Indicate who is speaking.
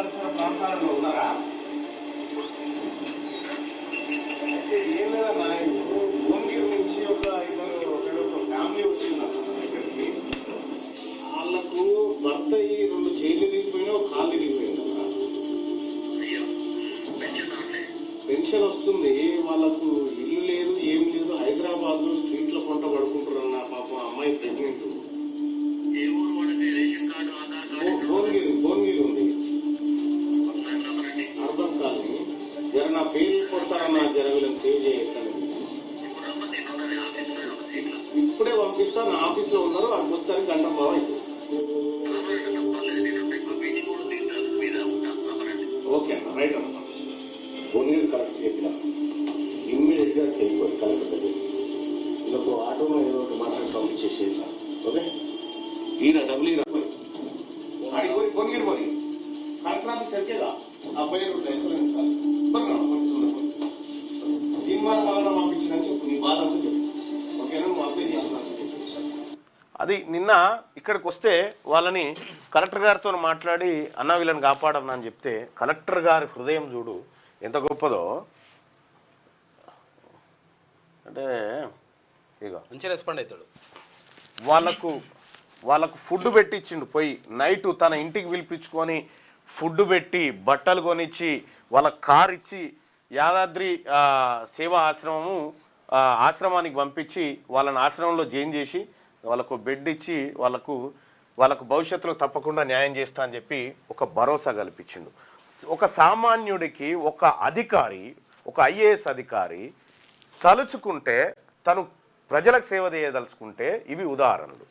Speaker 1: పరిసర ప్రాంతాలలో ఉన్నారా? అయితే ఏం లేదన్నా, ఇప్పుడు భువనగిరి నుంచి ఒక ఫ్యామిలీ వచ్చిందన్న ఇక్కడికి. వాళ్ళకు భర్త ఈ 2 చేతులు విరిగిపోయినా ఒక కాళ్ళు విరిగిపోయిందన్న. పెన్షన్ వస్తుంది, వాళ్ళకు ఇల్లు లేదు, ఏం లేదు. హైదరాబాద్ లో స్ట్రీట్ లో కొంట పడుకుంటారన్న. పాపం అమ్మాయి ప్రెగ్నెంట్. భువనగిరి ఉంది, అర్బన్ కాలనీ. జర నా పేరు వస్తారన్నా, జర వీళ్ళని సేవ్ చేస్తాను. ఇప్పుడే పంపిస్తా, నా ఆఫీస్ లో ఉన్నారు. అక్కడికి వస్తారు, గంట బాగా అవుతుంది. ఓకే అన్న, రైట్ అన్న, పంపిస్తాను. భువనగిరి కలెక్టర్ చెప్పిన ఇమ్మీడియట్ గా వెళ్ళిపోయి కలెక్టర్ దగ్గర వీళ్ళకు ఆటోలో ఏదో ఒకటి మాట్లాడి పంపించేసేది. ఓకే, ఈయన డబ్బులు ఈయన అడిగి పోయి భువనగిరి పోయి కలెక్టర్ ఆఫీస్ ఎక్కేదా అబ్బాయి ఎక్సలెన్స్ కాదు సినిమా కావాలని పంపించిన చెప్పు, నీ బాధ అంతా చెప్పు. ఓకేనా, నువ్వు అప్లై చేసిన
Speaker 2: అది నిన్న ఇక్కడికి వస్తే వాళ్ళని కలెక్టర్ గారితో మాట్లాడి అన్న వీళ్ళని కాపాడన్నా అని చెప్తే కలెక్టర్ గారి హృదయం చూడు ఎంత గొప్పదో. అంటే ఇక
Speaker 3: మంచి రెస్పాండ్ అవుతాడు.
Speaker 2: వాళ్ళకు ఫుడ్ పెట్టించిండు. పోయి నైటు తన ఇంటికి పిలిపించుకొని ఫుడ్ పెట్టి బట్టలు కొనిచ్చి వాళ్ళ కార్ ఇచ్చి యాదాద్రి సేవా ఆశ్రమానికి పంపించి వాళ్ళని ఆశ్రమంలో జాయిన్ చేసి వాళ్ళకు బెడ్ ఇచ్చి వాళ్ళకు భవిష్యత్తులో తప్పకుండా న్యాయం చేస్తా అని చెప్పి ఒక భరోసా కల్పించిండు. ఒక సామాన్యుడికి ఒక అధికారి, ఒక ఐఏఎస్ అధికారి తలుచుకుంటే తను ప్రజలకు సేవ చేయదలుచుకుంటే ఇవి ఉదాహరణలు.